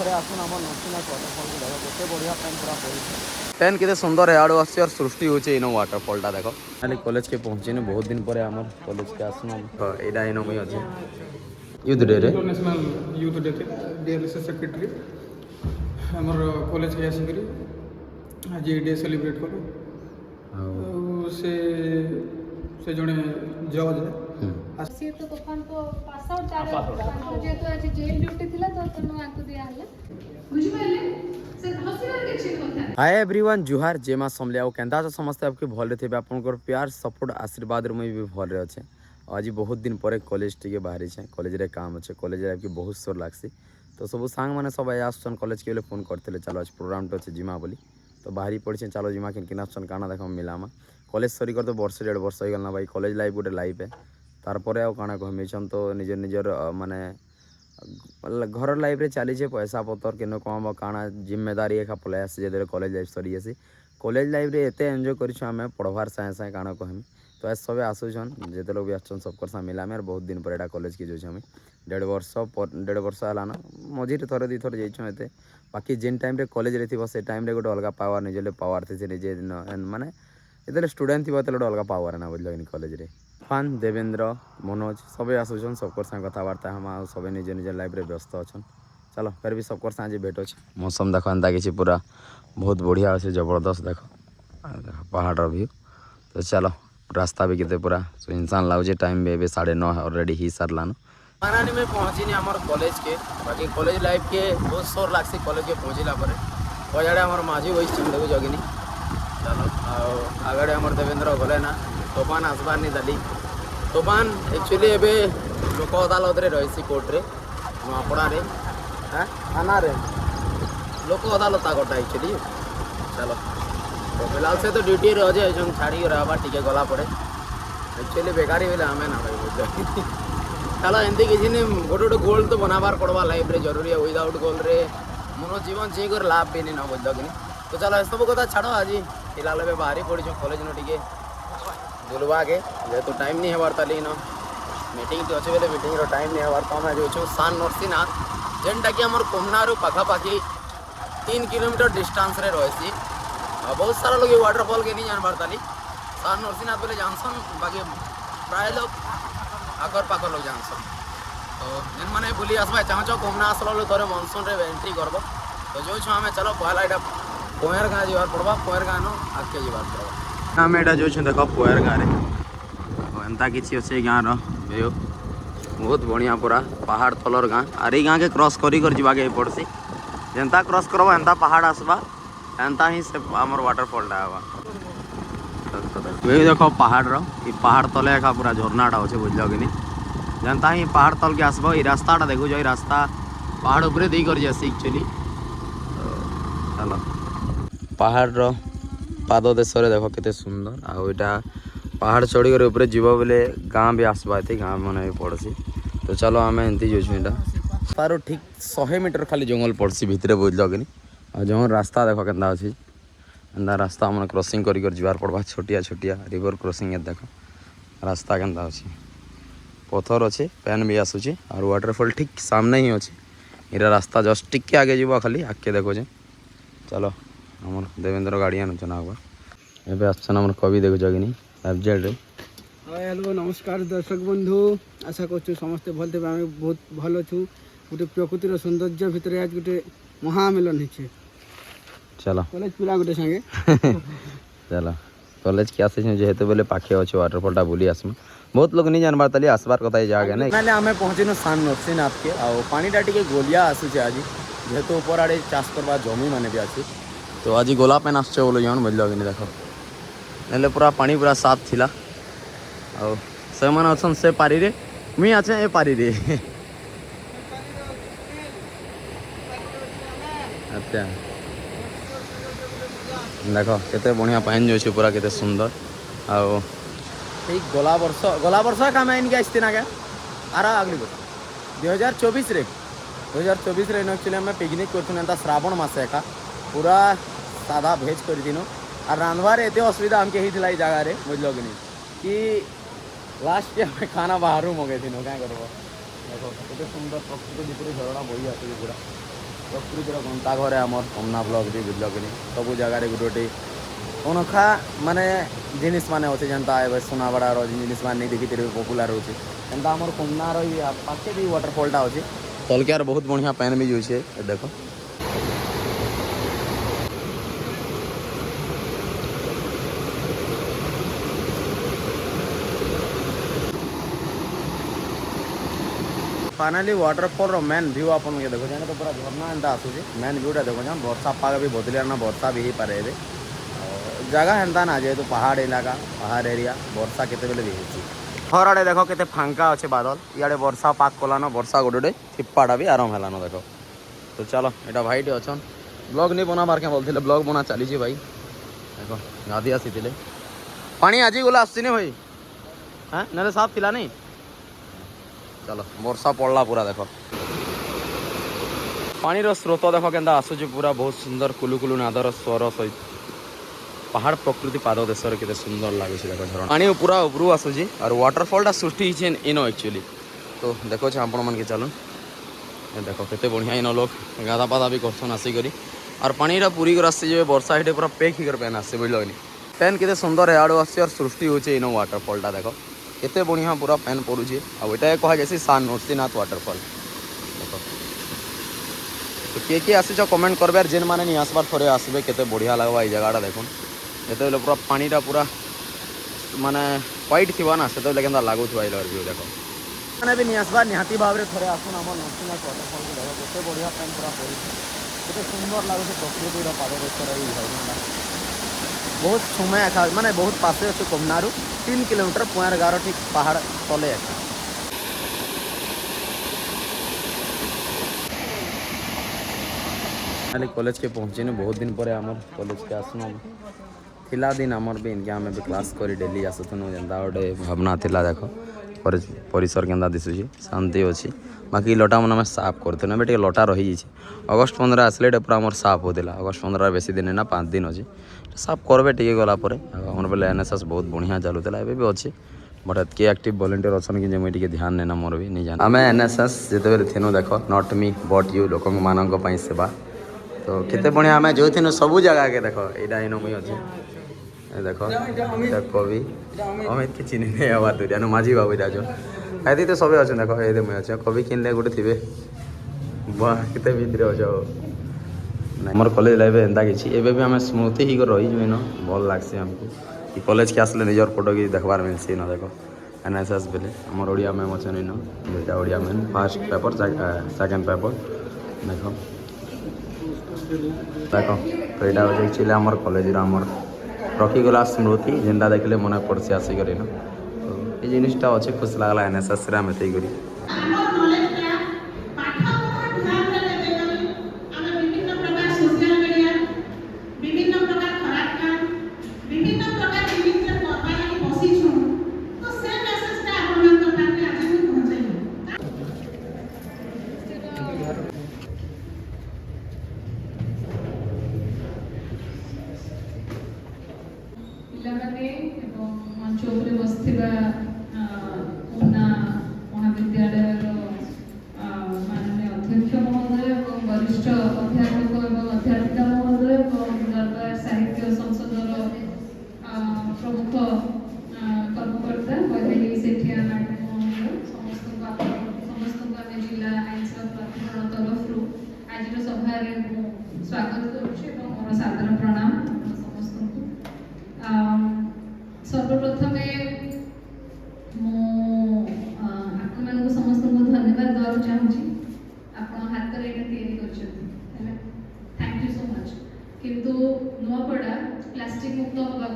थे आसन आम नरसिंहनाथ वाटरफल को देख के बढ़िया पैन पूरा पड़ी पैन के सुंदर है आड़ू आस सृष्टि होचे इन वाटरफलटा देख खाली कॉलेज के पहुँचे बहुत दिन पर आम कॉलेज के आसन यहाँ इन मुई अच्छे यूथ डे रे international youth day DLSA secretary हमर कॉलेज के आसिक आज डे सेलिब्रेट कलु से जड़े जज सी तो तोफान को पास आउट तार जे तो आज जेल ड्यूटी थिला तो तनु आंको दिया हला बुझि पाले सर हॉस्पिटल के छी କଥା हाय एवरीवन जुहार जे मा समले आ केंदा तो समस्त आपके भले थे आपनकर प्यार सपोर्ट आशीर्वाद मुई भी भले अच्छे आज बहुत दिन पर कॉलेज टी बाहरी छे कॉलेज रे काम अच्छे कॉलेज रे आपके बहुत शोर लागसी तो सब सांग मैंने सब आसन कॉलेज के फोन करते चलो आज प्रोग्राम तो जिमा बोली तो बाहरी पड़े चलो जिमा किन आसन काना देख मिलामा कॉलेज सरी कर तो वर्ष 1.5 वर्ष हो गला भाई कॉलेज लाइफ गोटे लाइफ है तारपर आउ काना कहमीछन तो निजर निजर माने घर लाइफ रे चली पैसा पतर केन कम काना जिम्मेदारी एका पलै आसी जे कॉलेज लाइफ सरी आसी कॉलेज लाइफ रे एते एंजॉय करें पढ़वार साए साए काना कहमी तो आज सब आसुन जिते लोग भी आसन सबकर सा मिलामे और बहुत दिन पर एटा कॉलेज के जो 1.5 वर्ष है ना मझे थोड़े दी थोड़े जाइए एते बाकी जेन टाइम रे कॉलेज रे थी से टाइम रे गोटे अलग पावर निजे पावर थे निजे माने ये स्टूडेंट थी गोटे अलग पावर है ना बुझल कॉलेज रे फान देवेंद्र मनोज सब आसुन सबकर साथ कथबार्ता हम सब निजे निजे लाइफ रे व्यस्त अच्छा चलो फिर भी सबकर साथ भेट अच्छे मौसम देख एंता कि पूरा बहुत बढ़िया अच्छे जबरदस्त देख पहाड़ व्यू तो चलो रास्ता भी कितने पूरा इंसान लगुचे टाइम भी 9:30 ऑलरेडी ही सारलान मानानी में पहुँची आमर कॉलेज के बाकी कॉलेज लाइफ के बहुत शोर लागसी कॉलेज के पहुँचला पजाड़े आमर माझी वही देखो जगिनी चलो आगे आमर देवेंद्र गले ना तोफान आसबार नहीं दाली तोफान एक्चुअली एवं लोक अदालत रही कोर्ट रे नूआपड़ा थाना रे लोक अदालत गोटा एक्चुअली चलो तो फिलहाल से तो ड्यूटी रहे छाड़ी रहा टी गला पड़े एक्चुअली बेकारी बोले आमे ना भाई बुझ चलो एमती किसी ने गोटे गोटे गोल तो बनाबार पड़वा लाइफ रे जरूरी है विदाउट गोल रे मन जीवन जी कर लाभ भी नहीं ना बुझ कि तो चलो सब कथा छाड़ आज फिलहाल ए बाहरी पड़ी कॉलेज न टे बुलवा के जेहेतु टाइम नहीं हबार ताली न मीटिंग अच्छे बेले मीटिंग टाइम नहीं हबार तो आम जो सान नरसिंहनाथ जेनटा कि आम कोमनारू पाखापाखि 3 किलोमीटर डिस्टेंस रे रही बहुत सारा लोग वाटरफॉल के नहीं जानबार ताली सान नरसिंहनाथ बोले जानसन बाकी प्राय लोग आकर पाकर लोग जानसन तो जेन मैंने बुली आसवा चाहो कोमना आसला लोग थोड़े मनसून रे एंट्री करब तो जो छो आम चलो पहला यहाँ पोयर गाँ जावार पड़वा पोयर गाँ नो आगे जावार पड़वा आम यहाँ जो देख पोयर गाँ एंता किसी अच्छे गाँ रो बहुत बढ़िया पूरा पहाड़ तलर गाँ आर ये गाँ के क्रॉस करी कर जाके पड़सी जेनता क्रॉस करब एंता पहाड़ आसवा एंता ही से आमर वाटरफॉलटा आवा देख पहाड़ पहाड़ तले एका पूरा झरनाटा अच्छे बुझल कि जनता ही पहाड़ तल के आसब ये रास्ताटा देखो ये रास्ता पहाड़ उपरे दी कर जासी एक्चुअली चलो पहाड़ पाद देश देख के सुंदर आईटा पहाड़ चढ़ी कर ऊपर जीव बोले गाँ भी आसवा ये गाँ मन भी पड़सी तो चलो आम एमती जो तार ठीक 100 मीटर खाली जंगल पड़सी भितर बुझल कि जंगल रास्ता देख के अच्छी एंता रास्ता मन क्रॉसिंग कर जीवार पड़वा छोटिया छोटिया रिवर क्रॉसिंग देख रास्ता केंता अच्छे पथर अच्छे पैन भी आसूँ और वाटरफॉल ठीक सामने ही अच्छे इरा रास्ता जस्ट टिके आगे जीवा खाली आगे देखो चलो आम देवेंद्र गाड़ियान चना एवं आसान आम कवि देखो कि एफजेड रे हेलो नमस्कार दर्शक बंधु आशा कर समस्ते भल थे बहुत भल अच्छु गोटे प्रकृतिर सौंदर्य भितर आज गोटे महामिलन है चलो कॉलेज पिला गोटे संगे चलो कॉलेज के आसे जेहेतु बोले पाखे अच्छे वाटरफॉलटा बुली आसमा बहुत लोग नहीं जानबार ताली आसबार कथा जगह नहीं ना आम पहुँचनु सान नरसिंहनाथ के आ पानीटा टी गोलिया आसूचे आज जेहेतु ऊपर आड़े चाष करवा जमी मैंने भी अच्छी तो आज गोला पेन आसचे बोलो जान बुझल कि देख ना पूरा पानी पूरा साफ थिला से मैंने अच्छा से पारी रे मुई अच्छे ए पारी रे अच्छा देख केते बढ़िया पानी जो पूरा केते सुंदर आओ ठीक गला वर्ष काम इनके आसती ना क्या आर अगली बता 2024 रे 2024 रे एक्चुअली आम पिकनिक कर श्रावण मस एका पूरा सादा भेज कर दिन और रांधवार एत असुविधा आमके होता जगह रे बुझल कि लास्ट आम खाना बाहर मगे थी क्या कर देखो केते सुंदर प्रकृति भितर झरणा बही आस पूरा ପ୍ରକୃତିର ଗନ୍ତା ଘରେ ଆମର କମନା ବ୍ଲକ୍ ବି ବୁଝଲକିନି ସବୁ ଜାଗାରେ ଗୋଟେ ଗୋଟେ ଅନଖା ମାନେ ଜିନିଷ୍ ମାନେ ଅଛେ ଯେନ୍ତା ଏବେ ସୁନାବଡ଼ାର ଜିନିଷ୍ ମାନେ ନେଇ ଦେଖିଥିବେ ପପୁଲାର୍ ହେଉଛି ଏନ୍ତା ଆମର କମନାର ପାଖେ ବି ୱାଟରଫଲ୍ଟା ଅଛି ତଲକିଆର ବହୁତ ବଢ଼ିଆ ପାନ୍ ବି ଯାଉଛେ ଦେଖ फाइनाली वाटरफॉल मेन व्यू आपन के देखो जाने तो पूरा झरना एंता आसुची मेन व्यूटा देखो जान वर्षा पाग भी बदलिया ना वर्षा भी ही पारे एबे जगह एंता ना जेहेतु पहाड़ इलाका पहाड़ एरिया वर्षा केते बेले भी होची हर आड़े देखो केते फांका अच्छे बादल इे वर्षा पाक कलान वर्षा गोटे थिप्पाटा भी आरम हेलान देखो तो चलो यहाँ भाईटे अच्छन ब्लॉग नहीं बनाबार क्या बोलते ब्लॉग बना चली भाई देखो गाधी आसी पानी आज गला आसनी भाई हाँ ना साफ थिला नहीं चलो वर्षा पड़ला पूरा देखो पानी स्रोत देखो के आसूँ पूरा बहुत सुंदर कुलु कुलु नादर स्वर सहित पहाड़ प्रकृति पाद देश के सुंदर लगे देखो झरना पानी पूरा उपरू आसूँ और वाटरफॉलटा सृष्टि इन एक्चुअली तो देखो आपण मन के चलो देखो केते बढ़िया इन लोग गाधा पाधा भी करसन आसिक और पानीटा पूरी कर आसी वर्षा हेटे पूरा पेक हिकर पेन आसे बुझल पेन के सुंदर है आड़ू आसी और सृष्टि होचे इन वाटरफॉलटा देखो केते बढ़िया पूरा पेन पड़ुचे आ एटा कह जाए सान नरसिंहनाथ वाटरफॉल देखो तो किए आसीच कमेंट करबे जेन माने नहीं आसबार थोड़े आसबे केते बढ़िया लगवा ये जगहटा देखो जो पूरा पानीटा पूरा माने व्हाइट थी ना से केंदा लगुवा व्यू देखो मैंने भी नहीं आसबार निहाती भाव में थोड़े आसन आम नरसिंहनाथ वाटरफॉल को देखो केते बढ़िया पेन पूरा पड़ुचे केते सुंदर लगुचे प्रकृतिर पाददेशर ये झरनाटा बहुत समय एका माने बहुत पासे अच्छे कमनारू 3 किलोमीटर पुआर गार ठीक पहाड़ तले एका खाली कॉलेज के पहुँचीनु बहुत दिन पर आमर कॉलेज के आसनु थिला दिन आमर भी इनके आम क्लास करी डेली आसुनु जेनता गोटे भावना थिला देखो परिसर केन्दा दिशुची शांति अच्छी बाकी लटा मन आम साफ करते ना टे लटा रही अगस्ट 15 आसले पूरा आम साफ होता अगस्ट 15 बेसी दिन ना 5 दिन अच्छी साफ करबे टे गलापर आम बेले एनएसएस बहुत बढ़िया चलुला एवं भी अच्छी बट एतकी एक्टिव वॉलंटियर अच्छा कि मुझे ध्यान नेना मोर भी नहीं जाना आम एनएसएस जिते थीनु देख नॉट मी बट यू लोक मान सेवा तो केते बढ़िया आम जो थीनु सबू जगह के देख यहाँ इन मुई अच्छे देख कवि अमित की चिन्ह नहीं हवा दूरिया माझी बाबू राज ऐसी तो सब अच्छे देख ये मुझे अच्छे कवि किनले गोटे थे वाह केते भितर अच्छे मोर कॉलेज लाइफ एंता कि भी आम स्मृति ही रही इन भल लग्सी आमको कि कॉलेज के आसले निजर फोटो कि देखबार मिलसी न देख एनएसएस बेले आमर ओडिया मैम अच्छे इन दुईटा Odia ma'am first paper second paper देख देख तो यहाँ हूँ एक्चुअली आमर कॉलेज आमर रखीगला स्मृति जेनटा देखले मन पड़सी आसिक तो ये जिनटा अच्छे खुश लगला एनएसएस आम एत करी मंच उपरे बसथिबा उना महाविद्यालय माननीय अध्यक्ष महोदय और वरिष्ठ अध्यापक और अध्यापिका महोदय और दरबार साहित्य संसदर प्रमुख कर्मकर्ता वैदेही सेठिया मैडम महोदय समस्त आम जिला आईन सेवा प्राधिकरण तरफ आज सभार स्वागत करुच्छे मोर सादर प्रणाम सर्वप्रथम आपको समस्त धन्यवाद देवाक चाहूँगी आप हाथ थैंक यू सो मच किंतु नुआपड़ा प्लास्टिक मुक्त होगा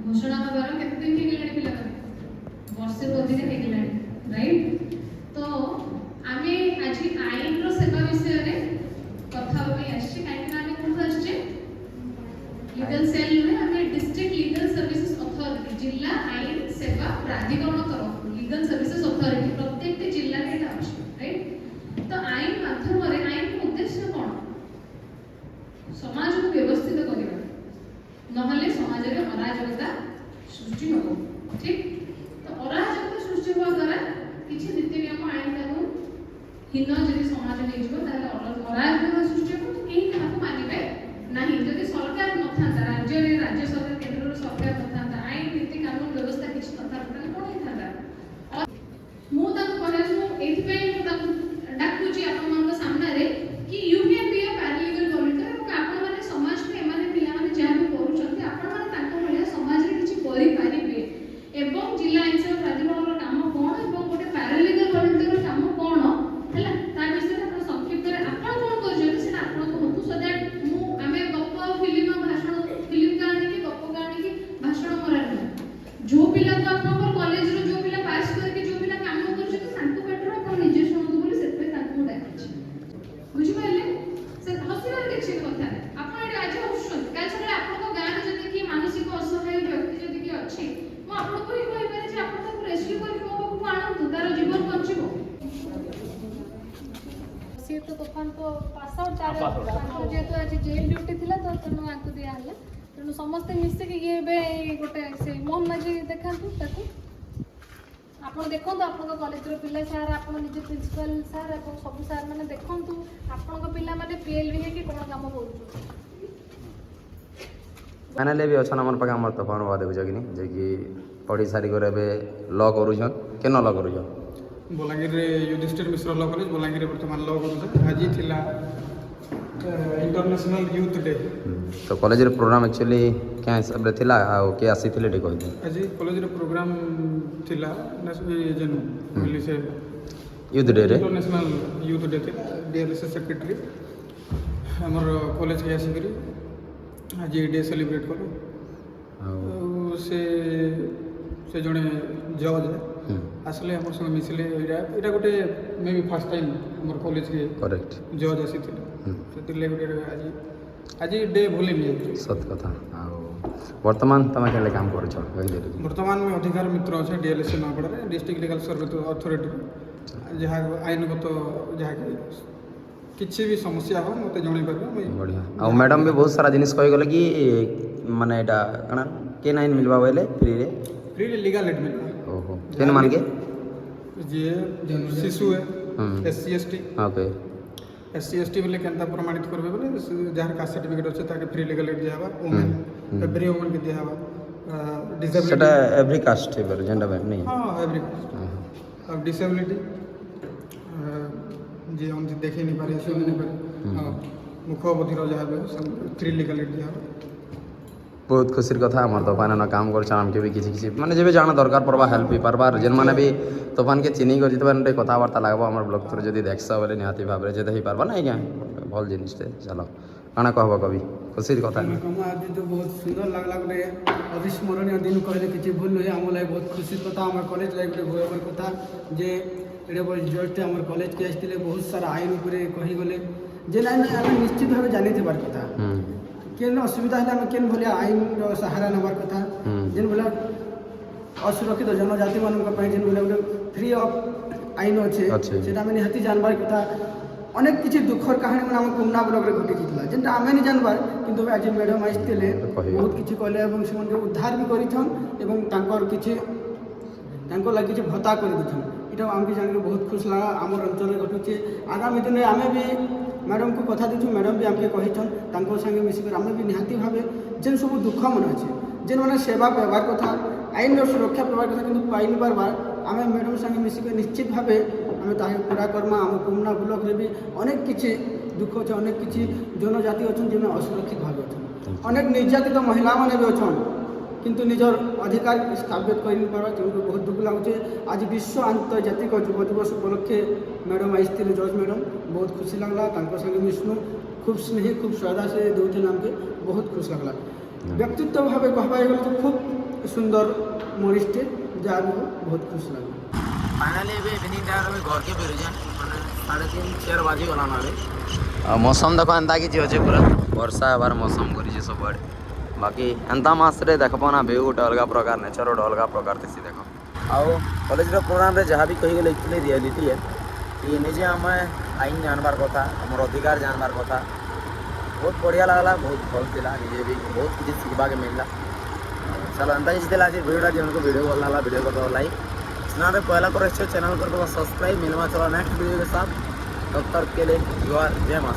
घोषणा हबार केते दिन हेगलानी पिला वर्षे अधिक हेगलानी राइट तो आमे आज आईन रो सेवा विषय रे कथा होई आछि काहे आमे कोन आछि लीगल सेल में हमें डिस्ट्रिक्ट लीगल सर्विसेज अथॉरिटी जिला आईन सेवा प्राधिकरण तरफ लीगल सर्विसेज अथॉरिटी प्रत्येक जिला में अछि राइट तो आईन माध्यम रे आईन को उद्देश्य कोन समाज को व्यवस्थित करिबा नहले समाज रे अराजकता सृष्टि हो ठीक तो अराजकता सृष्टि होवा द्वारा किछि नीति नियम आईन कानून हीन जदि समाज नै जिवो ताले अराजकता ତୋଫାନ ତ ପାସ୍ ଆଉଟ୍ ତାର ଯେହେତୁ ଆଜି ଜେଲ୍ ଡ୍ୟୁଟି ଥିଲା ତ ତେଣୁ ଆଙ୍କୁ ଦିଆହେଲା। ତେଣୁ ସମସ୍ତେ ମିଶିକି ଇଏ ଏବେ ଗୋଟେ ସେ ମୋହନ ମାଝି ଦେଖାନ୍ତୁ ତାକୁ। ଆପଣ ଦେଖନ୍ତୁ ଆପଣଙ୍କ କଲେଜର ପିଲା ସାର୍, ଆପଣ ନିଜେ ପ୍ରିନ୍ସିପାଲ ସାର୍ ଏବଂ ସବୁ ସାର୍ ମାନେ ଦେଖନ୍ତୁ ଆପଣଙ୍କ ପିଲାମାନେ PLV ହେଇକି କ'ଣ କାମ କରୁଛନ୍ତି। फाइनाली भी अच्छा आम पाखे आम तफान बाबा देखुଛ कि जे कि पढ़ी सारी कर ल करूछन केन ल करूछन बलांगीर युधिष्ठिर मिश्र ल कॉलेज बलांगीर बर्तमान ल करूछन। आज थिला इंटरनेशनल यूथ डे। तो कॉलेज रे प्रोग्राम एक्चुअली क्या हिसाब रे थिला आ के आसी थिले टे कहि आज कॉलेज रे प्रोग्राम थिला जेन मिली से यूथ डे रे इंटरनेशनल यूथ डे थिला। DLSS सेक्रेटरी हमर कॉलेज के आसी करी आज डे सेलिब्रेट करो। से जड़े जज आसले आम संगे मिसले यहाँ गोटे मे बी फास्ट टाइम आम कॉलेज के करेक्ट जज आसी गोटे आज डे भूल सत कथा वर्तमान तुम के काम कर बर्तमान में अधिकार मित्र अच्छे DLSS Naupada district legal service authority जहाँ आईनगत जहाँ किसी भी समस्या हो मत जन बढ़िया आ मैडम भी बहुत सारा जिनिस कही गले कि माने एटा कना के नाइन मिलबा बोले फ्री रे लीगल एड मिलबा। ओहो केन मान के जे शिशु है SC ST okay SC ST बोले केनता प्रमाणित करबे बोले जहार कास्ट सर्टिफिकेट अछि ताके फ्री लीगल एड दियाबा। वुमेन एवरी वुमेन के दियाबा डिसेबिलिटी सेटा एवरी कास्ट है जेंडर में नहीं हां एवरी अब डिसेबिलिटी जे हम देखे नहीं पारे सुन नहीं पारे मुख बधिर जहाँ भी फ्री लीगल एड दिया। बहुत खुशीर कथा आम तोफान न काम कर आमके भी किसी किसी माने जब जाना दरकार पड़वा हेल्प भी पारबार जेन मैंने भी तोफान के चिन्ह कर जितने कथबार्ता लगब आम ब्लॉग थ्रू जब देखस बोले निहाती भाव में जेदे ही पारबा ना क्या भल जिनटे चलो काना कहब कभी खुशीर कथा आज तो बहुत सुंदर लगला गोटे अविस्मरणीय दिन कहले किसी भूल नहीं आम लगे बहुत खुशी कथा आम कॉलेज लाइफ गोटे कथा जे एडे बड़ जजटे आम कॉलेज के आसते बहुत सारा आईन उपरे कहीगले जे लाइन आम निश्चित भाव जानी थबार कथा केन असुविधा है केन भलिया आईन सहारा नबार कथा जेन भलिया असुरक्षित जनजाति मान जेन भलिया गोटे फ्री ऑफ आईन अच्छे सेटा आम निहाती जानबार कथा। अनेक किसी दुखर कहानी मैंने आम कुमना ब्लॉक रे घटी जितला जेनटा आमे नहीं जानबार किंतु आज मैडम आसते बहुत किसी कहले और से उद्धार भी करिथन एवं तांकर किछि तांको लागि किछि भत्ता कर दिथन। इटा आमके जान के बहुत खुश लगा आम अंचल घटुचे। आगामी दिन आम भी मैडम को कथा दीचु मैडम भी आमके कहिथन तांको संगे मिसिकर आम भी निहाती भावे जेन सब दुख मन अच्छे जेन मैंने सेवा पाइबार कथा आईन सुरक्षा पाइबार कथा किंतु पाइन बार आम मैडम संगे मिसिकर निश्चित भावे आम ताके पूरा करमा। आम कुमना ब्लॉक रे भी अनेक किछि दुख अच्छे अनेक किछि जनजाति अच्छन जे असुरक्षित भाव अच्छन अनेक निर्यातित महिला माने भी अच्छन किंतु निजर अधिकार स्थापित कर तेणुक बहुत दुख लगुचे। आज विश्व आंतर्जातिक युव दिवस उपलक्षे मैडम आसते जज मैडम बहुत खुशी लगला संगे मिश्नु खूब स्नेही खूब श्रद्धा से देते आमके बहुत खुश लगला। व्यक्तित्व भाव कहबा गले तो खूब सुंदर मनिष्ठे जहाँ भी बहुत खुश लगला। फाइनाली इवनिंग टाइम में घर के फेरुछन माने 3:30 4 बाजी गला ना मौसम देखो एंता कि अच्छे पूरा वर्षा हबार मौसम करी सब आड़े बाकी एंता मासरे देखब ना व्यू गोटे अलग प्रकार नेचर गोटे अलग प्रकार थी देख आउ कॉलेज प्रोग्राम रे जहाँ भी कही गले एक्चुअली रियलिटी है कि निजे आम आईन जानबार कथा आम अधिकार जानबार कथा बहुत बढ़िया लगला बहुत भल था निजे भी बहुत किसी शिखा के मिलला। चलो एंता ही आज वीडियो जो वीडियो भल लगा वीडियो कर लाइक चैनल पहला कर चैनल कर सब्सक्राइब मिलवा चलो नेक्स्ट वीडियो के साथ तब तक के लिए जय मां।